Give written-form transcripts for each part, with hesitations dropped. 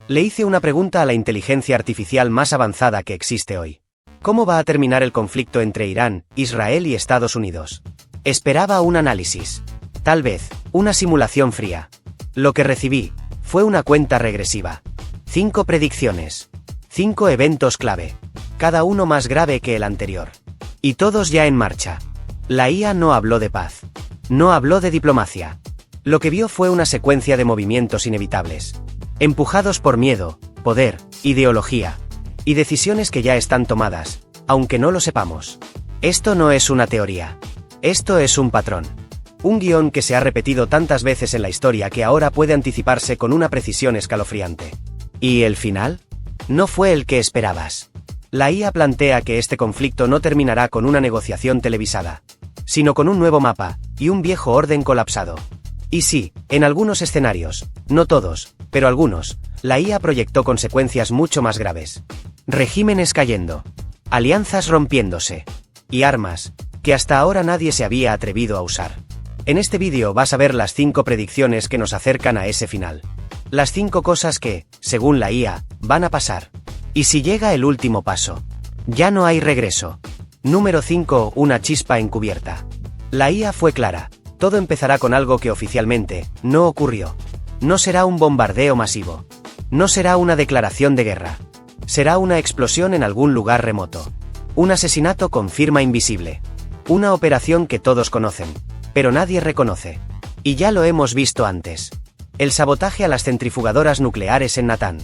Le hice una pregunta a la inteligencia artificial más avanzada que existe hoy. ¿Cómo va a terminar el conflicto entre Irán, Israel y Estados Unidos? Esperaba un análisis. Tal vez, una simulación fría. Lo que recibí fue una cuenta regresiva. 5 predicciones. 5 eventos clave. Cada uno más grave que el anterior. Y todos ya en marcha. La IA no habló de paz. No habló de diplomacia. Lo que vio fue una secuencia de movimientos inevitables. Empujados por miedo, poder, ideología. Y decisiones que ya están tomadas, aunque no lo sepamos. Esto no es una teoría. Esto es un patrón. Un guión que se ha repetido tantas veces en la historia que ahora puede anticiparse con una precisión escalofriante. ¿Y el final? No fue el que esperabas. La IA plantea que este conflicto no terminará con una negociación televisada, sino con un nuevo mapa, y un viejo orden colapsado. Y sí, en algunos escenarios, no todos, pero algunos, la IA proyectó consecuencias mucho más graves. Regímenes cayendo, alianzas rompiéndose, y armas, que hasta ahora nadie se había atrevido a usar. En este vídeo vas a ver las 5 predicciones que nos acercan a ese final. Las 5 cosas que, según la IA, van a pasar. Y si llega el último paso, ya no hay regreso. Número 5. Una chispa encubierta. La IA fue clara. Todo empezará con algo que oficialmente no ocurrió. No será un bombardeo masivo. No será una declaración de guerra. Será una explosión en algún lugar remoto. Un asesinato con firma invisible. Una operación que todos conocen, pero nadie reconoce. Y ya lo hemos visto antes. El sabotaje a las centrifugadoras nucleares en Natanz.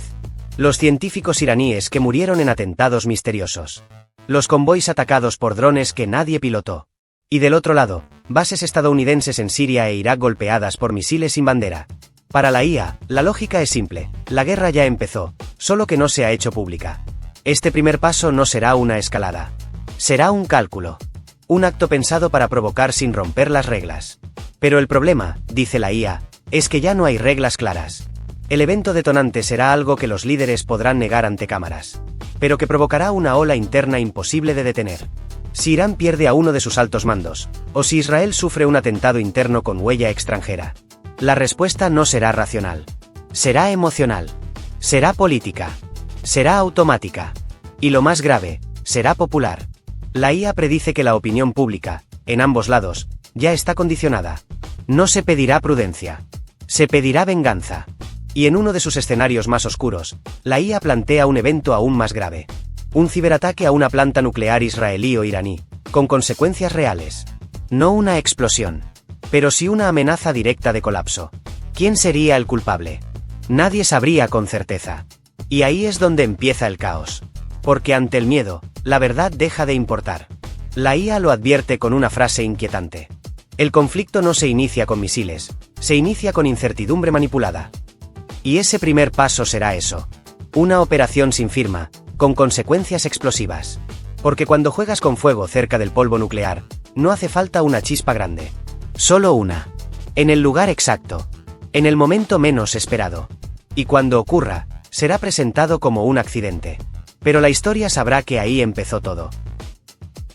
Los científicos iraníes que murieron en atentados misteriosos. Los convoys atacados por drones que nadie pilotó. Y del otro lado, bases estadounidenses en Siria e Irak golpeadas por misiles sin bandera. Para la IA, la lógica es simple, la guerra ya empezó, solo que no se ha hecho pública. Este primer paso no será una escalada. Será un cálculo. Un acto pensado para provocar sin romper las reglas. Pero el problema, dice la IA, es que ya no hay reglas claras. El evento detonante será algo que los líderes podrán negar ante cámaras, pero que provocará una ola interna imposible de detener. Si Irán pierde a uno de sus altos mandos, o si Israel sufre un atentado interno con huella extranjera, la respuesta no será racional. Será emocional. Será política. Será automática. Y lo más grave, será popular. La IA predice que la opinión pública, en ambos lados, ya está condicionada. No se pedirá prudencia. Se pedirá venganza. Y en uno de sus escenarios más oscuros, la IA plantea un evento aún más grave. Un ciberataque a una planta nuclear israelí o iraní, con consecuencias reales. No una explosión, pero sí una amenaza directa de colapso. ¿Quién sería el culpable? Nadie sabría con certeza. Y ahí es donde empieza el caos. Porque ante el miedo, la verdad deja de importar. La IA lo advierte con una frase inquietante. El conflicto no se inicia con misiles, se inicia con incertidumbre manipulada. Y ese primer paso será eso. Una operación sin firma, con consecuencias explosivas. Porque cuando juegas con fuego cerca del polvo nuclear, no hace falta una chispa grande. Solo una. En el lugar exacto. En el momento menos esperado. Y cuando ocurra, será presentado como un accidente. Pero la historia sabrá que ahí empezó todo.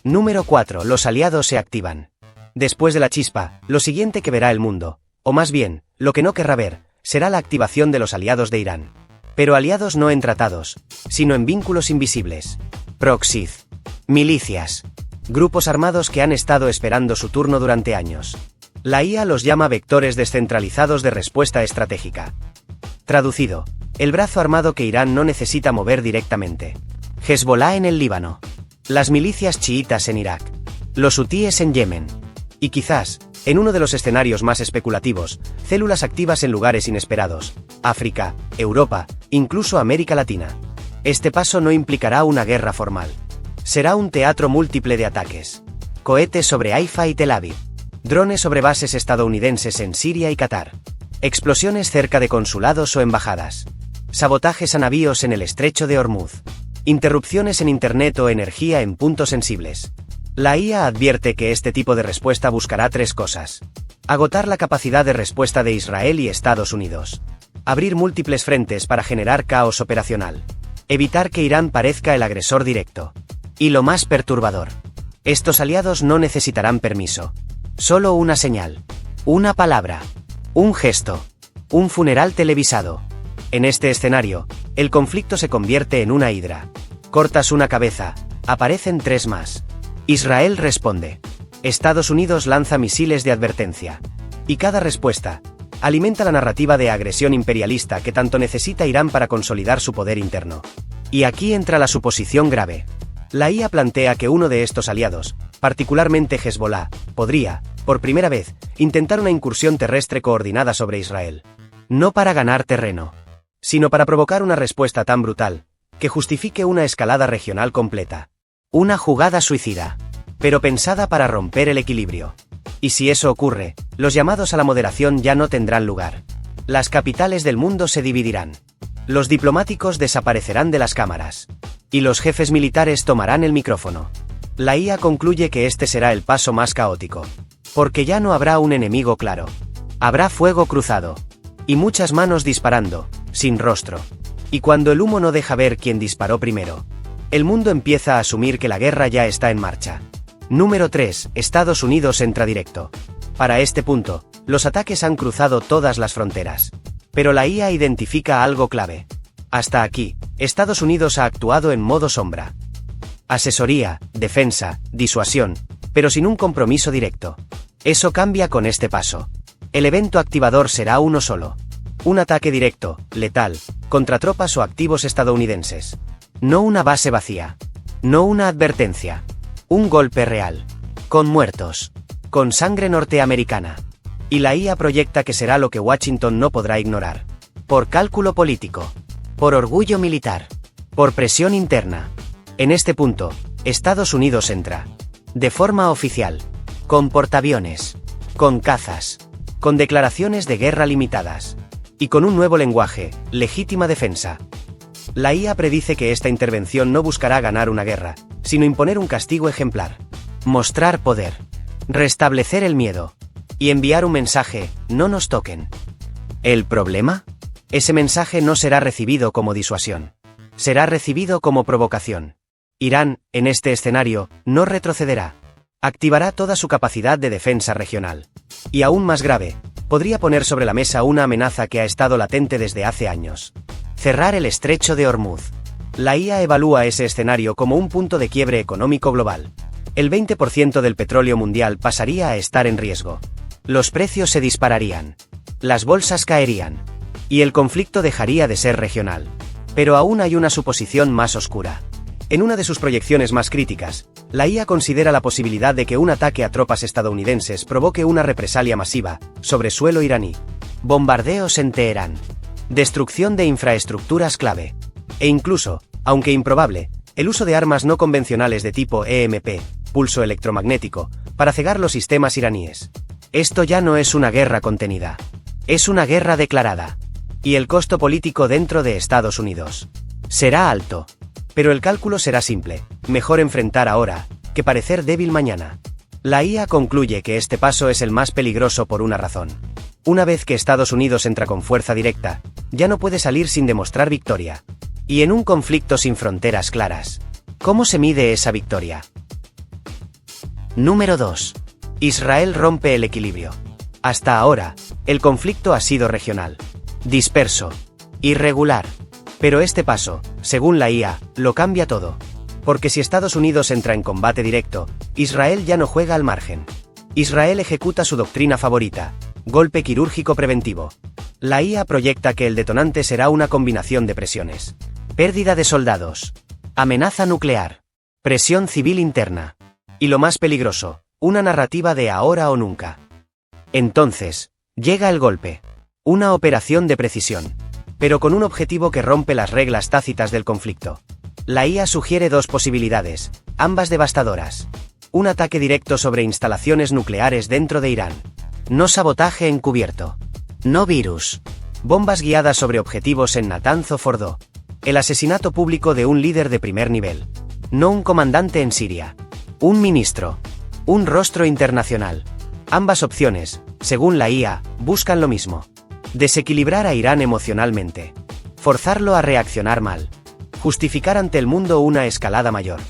Número 4. Los aliados se activan. Después de la chispa, lo siguiente que verá el mundo, o más bien, lo que no querrá ver, será la activación de los aliados de Irán. Pero aliados no en tratados, sino en vínculos invisibles. Proxies. Milicias. Grupos armados que han estado esperando su turno durante años. La IA los llama vectores descentralizados de respuesta estratégica. Traducido, el brazo armado que Irán no necesita mover directamente. Hezbollah en el Líbano. Las milicias chiitas en Irak. Los hutíes en Yemen. Y quizás, en uno de los escenarios más especulativos, células activas en lugares inesperados. África, Europa, incluso América Latina. Este paso no implicará una guerra formal. Será un teatro múltiple de ataques. Cohetes sobre Haifa y Tel Aviv. Drones sobre bases estadounidenses en Siria y Qatar. Explosiones cerca de consulados o embajadas. Sabotajes a navíos en el estrecho de Hormuz. Interrupciones en internet o energía en puntos sensibles. La IA advierte que este tipo de respuesta buscará 3 cosas. Agotar la capacidad de respuesta de Israel y Estados Unidos. Abrir múltiples frentes para generar caos operacional. Evitar que Irán parezca el agresor directo. Y lo más perturbador. Estos aliados no necesitarán permiso. Solo una señal. Una palabra. Un gesto. Un funeral televisado. En este escenario, el conflicto se convierte en una hidra. Cortas una cabeza, aparecen 3 más. Israel responde. Estados Unidos lanza misiles de advertencia. Y cada respuesta alimenta la narrativa de agresión imperialista que tanto necesita Irán para consolidar su poder interno. Y aquí entra la suposición grave. La IA plantea que uno de estos aliados, particularmente Hezbollah, podría, por primera vez, intentar una incursión terrestre coordinada sobre Israel. No para ganar terreno, sino para provocar una respuesta tan brutal, que justifique una escalada regional completa. Una jugada suicida, pero pensada para romper el equilibrio. Y si eso ocurre, los llamados a la moderación ya no tendrán lugar. Las capitales del mundo se dividirán. Los diplomáticos desaparecerán de las cámaras. Y los jefes militares tomarán el micrófono. La IA concluye que este será el paso más caótico. Porque ya no habrá un enemigo claro. Habrá fuego cruzado. Y muchas manos disparando, sin rostro. Y cuando el humo no deja ver quién disparó primero, el mundo empieza a asumir que la guerra ya está en marcha. Número 3. Estados Unidos entra directo. Para este punto, los ataques han cruzado todas las fronteras. Pero la IA identifica algo clave. Hasta aquí, Estados Unidos ha actuado en modo sombra. Asesoría, defensa, disuasión, pero sin un compromiso directo. Eso cambia con este paso. El evento activador será uno solo. Un ataque directo, letal, contra tropas o activos estadounidenses. No una base vacía. No una advertencia. Un golpe real. Con muertos. Con sangre norteamericana. Y la IA proyecta que será lo que Washington no podrá ignorar. Por cálculo político. Por orgullo militar. Por presión interna. En este punto, Estados Unidos entra. De forma oficial. Con portaaviones. Con cazas. Con declaraciones de guerra limitadas. Y con un nuevo lenguaje, legítima defensa. La IA predice que esta intervención no buscará ganar una guerra, sino imponer un castigo ejemplar. Mostrar poder. Restablecer el miedo. Y enviar un mensaje, no nos toquen. ¿El problema? Ese mensaje no será recibido como disuasión. Será recibido como provocación. Irán, en este escenario, no retrocederá. Activará toda su capacidad de defensa regional. Y aún más grave, podría poner sobre la mesa una amenaza que ha estado latente desde hace años. Cerrar el estrecho de Hormuz. La IA evalúa ese escenario como un punto de quiebre económico global. El 20% del petróleo mundial pasaría a estar en riesgo. Los precios se dispararían. Las bolsas caerían. Y el conflicto dejaría de ser regional. Pero aún hay una suposición más oscura. En una de sus proyecciones más críticas, la IA considera la posibilidad de que un ataque a tropas estadounidenses provoque una represalia masiva sobre suelo iraní. Bombardeos en Teherán. Destrucción de infraestructuras clave. E incluso, aunque improbable, el uso de armas no convencionales de tipo EMP, pulso electromagnético, para cegar los sistemas iraníes. Esto ya no es una guerra contenida. Es una guerra declarada. Y el costo político dentro de Estados Unidos será alto. Pero el cálculo será simple. Mejor enfrentar ahora, que parecer débil mañana. La IA concluye que este paso es el más peligroso por una razón. Una vez que Estados Unidos entra con fuerza directa, ya no puede salir sin demostrar victoria. Y en un conflicto sin fronteras claras, ¿cómo se mide esa victoria? Número 2. Israel rompe el equilibrio. Hasta ahora, el conflicto ha sido regional, disperso, irregular. Pero este paso, según la IA, lo cambia todo. Porque si Estados Unidos entra en combate directo, Israel ya no juega al margen. Israel ejecuta su doctrina favorita, golpe quirúrgico preventivo. La IA proyecta que el detonante será una combinación de presiones. Pérdida de soldados. Amenaza nuclear. Presión civil interna. Y lo más peligroso, una narrativa de ahora o nunca. Entonces, llega el golpe. Una operación de precisión. Pero con un objetivo que rompe las reglas tácitas del conflicto. La IA sugiere dos posibilidades, ambas devastadoras. Un ataque directo sobre instalaciones nucleares dentro de Irán. No sabotaje encubierto. No virus. Bombas guiadas sobre objetivos en Natanz o Fordo. El asesinato público de un líder de primer nivel. No un comandante en Siria. Un ministro. Un rostro internacional. Ambas opciones, según la IA, buscan lo mismo. Desequilibrar a Irán emocionalmente. Forzarlo a reaccionar mal. Justificar ante el mundo una escalada mayor.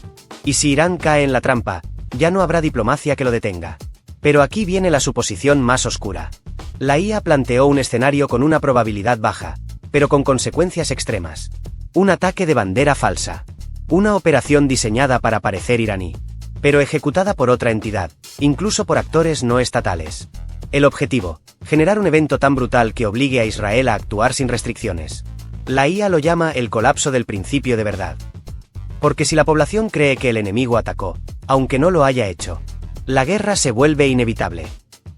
Y si Irán cae en la trampa, ya no habrá diplomacia que lo detenga. Pero aquí viene la suposición más oscura. La IA planteó un escenario con una probabilidad baja, pero con consecuencias extremas. Un ataque de bandera falsa. Una operación diseñada para parecer iraní, pero ejecutada por otra entidad, incluso por actores no estatales. El objetivo: generar un evento tan brutal que obligue a Israel a actuar sin restricciones. La IA lo llama el colapso del principio de verdad. Porque si la población cree que el enemigo atacó, aunque no lo haya hecho, la guerra se vuelve inevitable.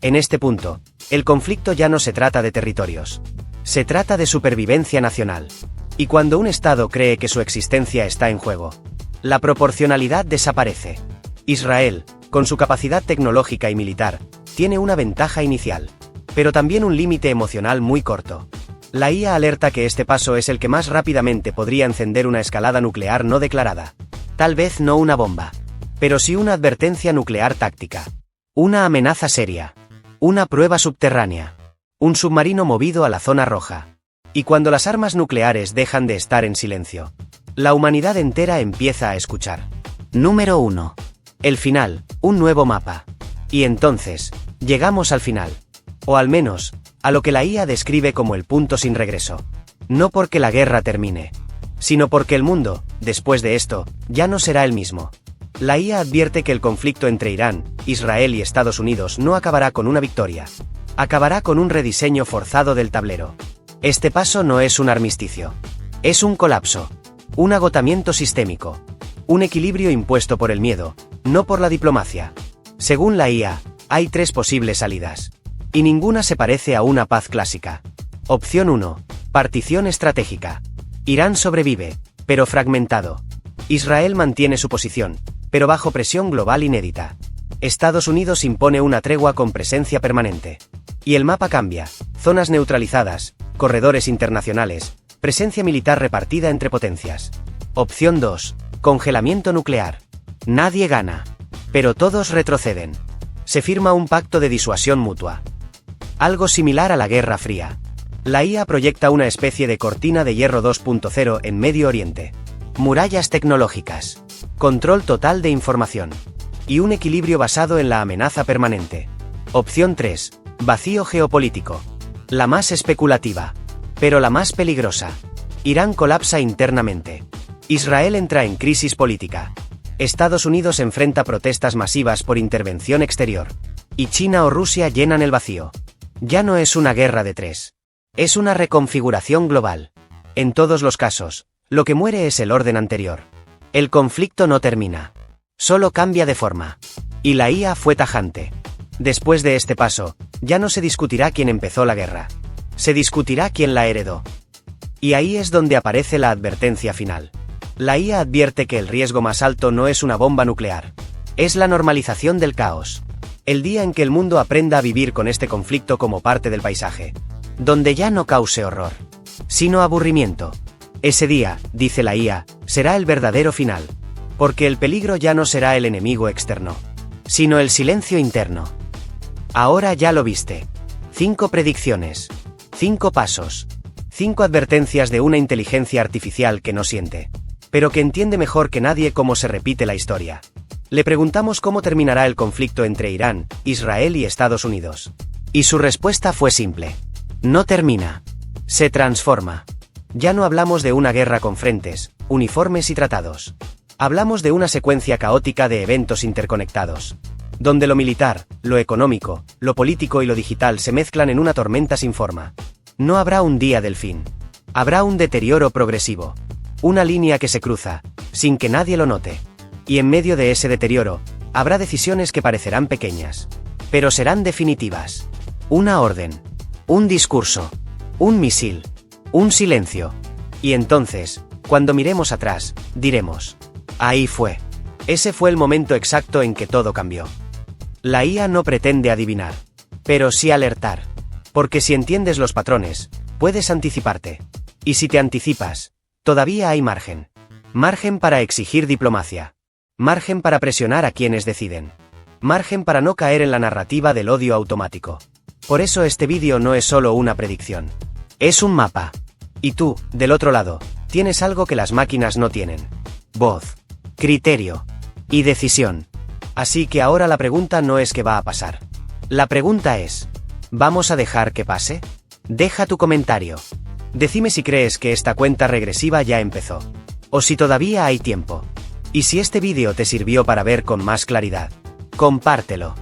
En este punto, el conflicto ya no se trata de territorios. Se trata de supervivencia nacional. Y cuando un Estado cree que su existencia está en juego, la proporcionalidad desaparece. Israel, con su capacidad tecnológica y militar, tiene una ventaja inicial, pero también un límite emocional muy corto. La IA alerta que este paso es el que más rápidamente podría encender una escalada nuclear no declarada. Tal vez no una bomba, pero sí una advertencia nuclear táctica. Una amenaza seria. Una prueba subterránea. Un submarino movido a la zona roja. Y cuando las armas nucleares dejan de estar en silencio, la humanidad entera empieza a escuchar. Número 1. El final, un nuevo mapa. Y entonces, llegamos al final. O al menos, a lo que la IA describe como el punto sin regreso. No porque la guerra termine, sino porque el mundo, después de esto, ya no será el mismo. La IA advierte que el conflicto entre Irán, Israel y Estados Unidos no acabará con una victoria. Acabará con un rediseño forzado del tablero. Este paso no es un armisticio. Es un colapso. Un agotamiento sistémico. Un equilibrio impuesto por el miedo, no por la diplomacia. Según la IA, hay 3 posibles salidas. Y ninguna se parece a una paz clásica. Opción 1. Partición estratégica. Irán sobrevive, pero fragmentado. Israel mantiene su posición, pero bajo presión global inédita. Estados Unidos impone una tregua con presencia permanente. Y el mapa cambia: zonas neutralizadas, corredores internacionales, presencia militar repartida entre potencias. Opción 2. Congelamiento nuclear. Nadie gana, pero todos retroceden. Se firma un pacto de disuasión mutua. Algo similar a la Guerra Fría. La IA proyecta una especie de cortina de hierro 2.0 en Medio Oriente. Murallas tecnológicas. Control total de información. Y un equilibrio basado en la amenaza permanente. Opción 3. Vacío geopolítico. La más especulativa, pero la más peligrosa. Irán colapsa internamente. Israel entra en crisis política. Estados Unidos enfrenta protestas masivas por intervención exterior. Y China o Rusia llenan el vacío. Ya no es una guerra de 3. Es una reconfiguración global. En todos los casos, lo que muere es el orden anterior. El conflicto no termina. Solo cambia de forma. Y la IA fue tajante. Después de este paso, ya no se discutirá quién empezó la guerra. Se discutirá quién la heredó. Y ahí es donde aparece la advertencia final. La IA advierte que el riesgo más alto no es una bomba nuclear. Es la normalización del caos. El día en que el mundo aprenda a vivir con este conflicto como parte del paisaje. Donde ya no cause horror, sino aburrimiento. Ese día, dice la IA, será el verdadero final. Porque el peligro ya no será el enemigo externo, sino el silencio interno. Ahora ya lo viste. 5 predicciones. 5 pasos. 5 advertencias de una inteligencia artificial que no siente, pero que entiende mejor que nadie cómo se repite la historia. Le preguntamos cómo terminará el conflicto entre Irán, Israel y Estados Unidos. Y su respuesta fue simple. No termina. Se transforma. Ya no hablamos de una guerra con frentes, uniformes y tratados. Hablamos de una secuencia caótica de eventos interconectados, donde lo militar, lo económico, lo político y lo digital se mezclan en una tormenta sin forma. No habrá un día del fin. Habrá un deterioro progresivo. Una línea que se cruza, sin que nadie lo note. Y en medio de ese deterioro, habrá decisiones que parecerán pequeñas, pero serán definitivas. Una orden. Un discurso. Un misil. Un silencio. Y entonces, cuando miremos atrás, diremos: ahí fue. Ese fue el momento exacto en que todo cambió. La IA no pretende adivinar, pero sí alertar. Porque si entiendes los patrones, puedes anticiparte. Y si te anticipas, todavía hay margen. Margen para exigir diplomacia. Margen para presionar a quienes deciden. Margen para no caer en la narrativa del odio automático. Por eso este vídeo no es solo una predicción. Es un mapa. Y tú, del otro lado, tienes algo que las máquinas no tienen. Voz, criterio y decisión. Así que ahora la pregunta no es qué va a pasar. La pregunta es: ¿vamos a dejar que pase? Deja tu comentario. Decime si crees que esta cuenta regresiva ya empezó. O si todavía hay tiempo. Y si este vídeo te sirvió para ver con más claridad, compártelo.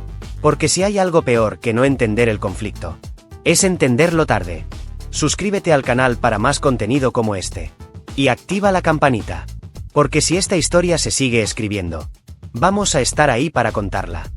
Porque si hay algo peor que no entender el conflicto, es entenderlo tarde. Suscríbete al canal para más contenido como este. Y activa la campanita. Porque si esta historia se sigue escribiendo, vamos a estar ahí para contarla.